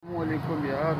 السلام علیکم یار،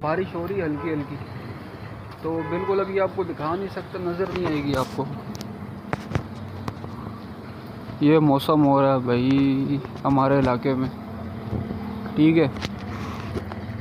بارش ہو رہی ہے ہلکی ہلکی، تو بالکل ابھی آپ کو دکھا نہیں سکتا، نظر نہیں آئے گی آپ کو. یہ موسم ہو رہا ہے بھائی ہمارے علاقے میں، ٹھیک ہے.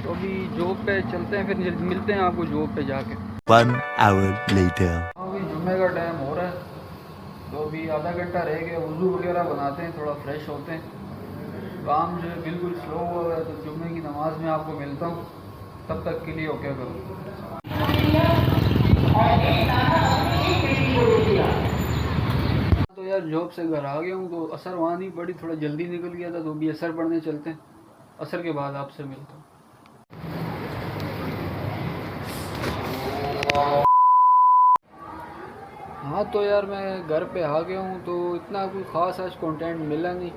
تو ابھی جاب پہ چلتے ہیں، پھر ملتے ہیں آپ کو جاب پہ جا کے. 1 hour later. ابھی جمعے کا ٹائم ہو رہا ہے، تو ابھی آدھا گھنٹہ رہ گیا، وضو وغیرہ بناتے ہیں، تھوڑا فریش ہوتے ہیں. کام جو ہے بالکل سلو ہو رہا ہے، تو جمعے کی نماز میں آپ کو ملتا ہوں. تب تک کے لیے اوکے کرو. تو یار جاب سے گھر آ گیا ہوں، تو اثر وہاں نہیں پڑی، تھوڑا جلدی نکل گیا تھا، تو ابھی اثر پڑھنے چلتے ہیں. اثر کے بعد آپ سے ملتا ہوں. ہاں تو یار میں گھر پہ آ گیا ہوں، تو اتنا کوئی خاص آج کنٹینٹ ملا نہیں.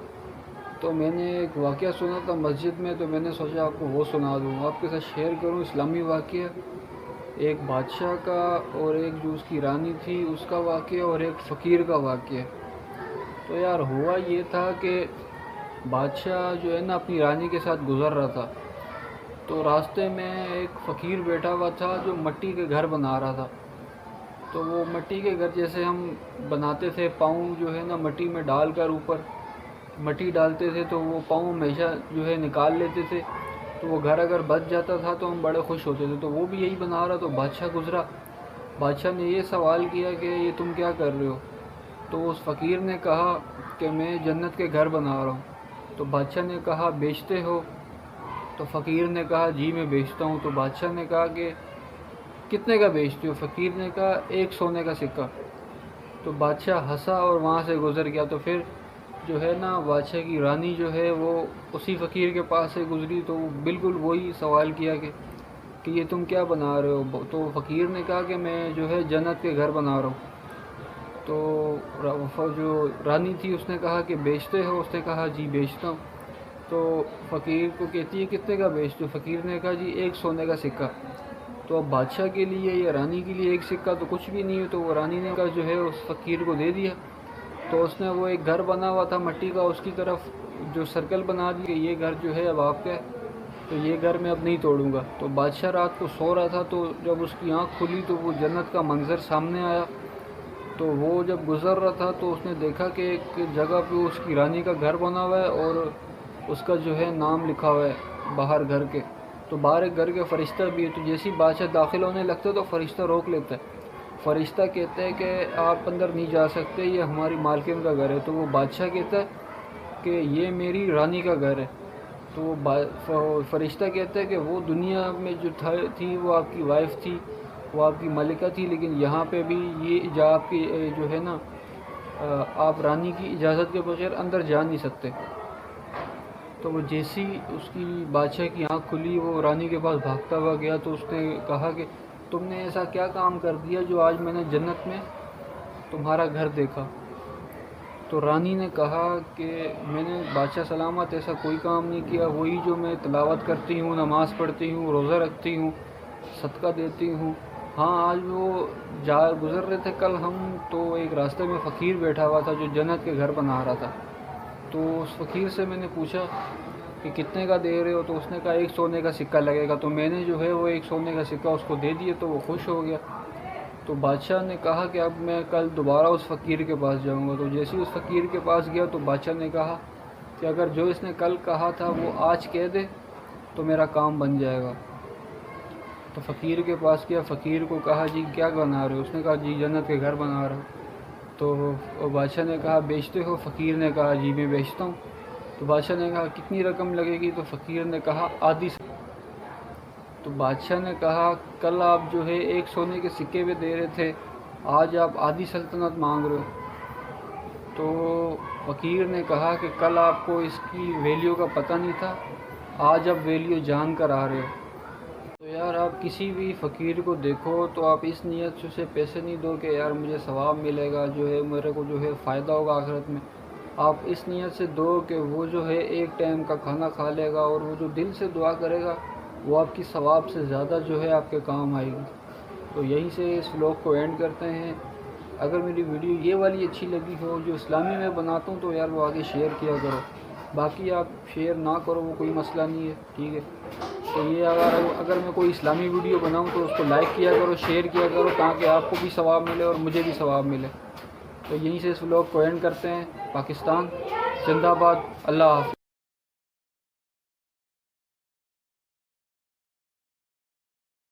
تو میں نے ایک واقعہ سنا تھا مسجد میں، تو میں نے سوچا آپ کو وہ سنا دوں، آپ کے ساتھ شیئر کروں. اسلامی واقعہ، ایک بادشاہ کا اور ایک جو اس کی رانی تھی اس کا واقعہ، اور ایک فقیر کا واقعہ. تو یار ہوا یہ تھا کہ بادشاہ جو ہے نا اپنی رانی کے ساتھ گزر رہا تھا، تو راستے میں ایک فقیر بیٹھا ہوا تھا جو مٹی کے گھر بنا رہا تھا. تو وہ مٹی کے گھر جیسے ہم بناتے تھے، پاؤں جو ہے نا مٹی میں ڈال کر اوپر مٹی ڈالتے تھے، تو وہ پاؤں ہمیشہ جو ہے نکال لیتے تھے. تو وہ گھر اگر بچ جاتا تھا تو ہم بڑے خوش ہوتے تھے. تو وہ بھی یہی بنا رہا. تو بادشاہ گزرا، بادشاہ نے یہ سوال کیا کہ یہ تم کیا کر رہے ہو؟ تو اس فقیر نے کہا کہ میں جنت کے گھر بنا رہا ہوں. تو بادشاہ نے کہا بیچتے ہو؟ تو فقیر نے کہا جی میں بیچتا ہوں. تو بادشاہ نے کہا کہ کتنے کا بیچتے ہو؟ فقیر نے کہا 1 سونے کا سکہ. تو بادشاہ ہنسا اور وہاں سے گزر گیا. تو پھر جو ہے نا بادشاہ کی رانی جو ہے وہ اسی فقیر کے پاس سے گزری، تو بالکل وہی سوال کیا کہ یہ تم کیا بنا رہے ہو؟ تو فقیر نے کہا کہ میں جو ہے جنت کے گھر بنا رہا ہوں. تو جو رانی تھی اس نے کہا کہ بیچتے ہو؟ اس نے کہا جی بیچتا ہوں. تو فقیر کو کہتی ہے کتنے کا بیچتے ہو؟ فقیر نے کہا جی 1 سونے کا سکہ. تو اب بادشاہ کے لیے یا رانی کے لیے 1 سکہ تو کچھ بھی نہیں ہے. تو وہ رانی نے کہا جو ہے اس فقیر کو دے دیا. تو اس نے وہ ایک گھر بنا ہوا تھا مٹی کا، اس کی طرف جو سرکل بنا دی کہ یہ گھر جو ہے اب آپ کا ہے، تو یہ گھر میں اب نہیں توڑوں گا. تو بادشاہ رات کو سو رہا تھا، تو جب اس کی آنکھ کھلی تو وہ جنت کا منظر سامنے آیا. تو وہ جب گزر رہا تھا تو اس نے دیکھا کہ ایک جگہ پہ اس کی رانی کا گھر بنا ہوا ہے، اور اس کا جو ہے نام لکھا ہوا ہے باہر گھر کے. تو باہر ایک گھر کے فرشتہ بھی ہے. تو جیسے ہی بادشاہ داخل ہونے لگتا ہے تو فرشتہ روک لیتا ہے. فرشتہ کہتا ہے کہ آپ اندر نہیں جا سکتے، یہ ہماری مالکن کا گھر ہے. تو وہ بادشاہ کہتا ہے کہ یہ میری رانی کا گھر ہے. تو وہ فرشتہ کہتا ہے کہ وہ دنیا میں جو تھی وہ آپ کی وائف تھی، وہ آپ کی ملکہ تھی، لیکن یہاں پہ بھی یہ آپ کی جو ہے نا آپ رانی کی اجازت کے بغیر اندر جا نہیں سکتے. تو وہ جیسی اس کی بادشاہ کی آنکھ کھلی وہ رانی کے پاس بھاگتا ہوا گیا. تو اس نے کہا کہ تم نے ایسا کیا کام کر دیا جو آج میں نے جنت میں تمہارا گھر دیکھا؟ تو رانی نے کہا کہ میں نے بادشاہ سلامت ایسا کوئی کام نہیں کیا، وہی جو میں تلاوت کرتی ہوں، نماز پڑھتی ہوں، روزہ رکھتی ہوں، صدقہ دیتی ہوں. ہاں آج وہ گزر رہے تھے کل ہم، تو ایک راستے میں فقیر بیٹھا ہوا تھا جو جنت کے گھر بنا رہا تھا. تو اس فقیر سے میں نے پوچھا کہ کتنے کا دے رہے ہو؟ تو اس نے کہا 1 سونے کا سکہ لگے گا. تو میں نے جو ہے وہ 1 سونے کا سکہ اس کو دے دیا. تو وہ خوش ہو گیا. تو بادشاہ نے کہا کہ اب میں کل دوبارہ اس فقیر کے پاس جاؤں گا. تو جیسے ہی اس فقیر کے پاس گیا تو بادشاہ نے کہا کہ اگر جو اس نے کل کہا تھا وہ آج کہہ دے تو میرا کام بن جائے گا. تو فقیر کے پاس گیا، فقیر کو کہا جی کیا بنا رہے ہو؟ اس نے کہا جی جنت کے گھر بنا رہا ہوں. تو بادشاہ نے کہا بیچتے ہو؟ فقیر نے کہا جی میں بیچتا ہوں. تو بادشاہ نے کہا کتنی رقم لگے گی؟ تو فقیر نے کہا آدھی. تو بادشاہ نے کہا کل آپ جو ہے 1 سونے کے سکے پہ دے رہے تھے، آج آپ آدھی سلطنت مانگ رہے ہو. تو فقیر نے کہا کہ کل آپ کو اس کی ویلیو کا پتہ نہیں تھا، آج اب ویلیو جان کر آ رہے ہو. تو یار آپ کسی بھی فقیر کو دیکھو تو آپ اس نیت سے اسے پیسے نہیں دو کہ یار مجھے ثواب ملے گا، جو ہے میرے کو جو ہے فائدہ ہوگا آخرت میں. آپ اس نیت سے دو کہ وہ جو ہے ایک ٹائم کا کھانا کھا لے گا، اور وہ جو دل سے دعا کرے گا وہ آپ کی ثواب سے زیادہ جو ہے آپ کے کام آئے گی. تو یہیں سے اس ولاگ کو اینڈ کرتے ہیں. اگر میری ویڈیو یہ والی اچھی لگی ہو جو اسلامی میں بناتا ہوں تو یار وہ آگے شیئر کیا کرو. باقی آپ شیئر نہ کرو وہ کوئی مسئلہ نہیں ہے, ٹھیک ہے. تو یہ اگر میں کوئی اسلامی ویڈیو بناؤں تو اس کو لائک کیا کرو, شیئر کیا کرو, تاکہ آپ کو بھی ثواب ملے اور مجھے بھی ثواب ملے. تو یہیں سے اس ولاگ کو اینڈ کرتے ہیں. پاکستان زندہ باد. اللہ حافظ.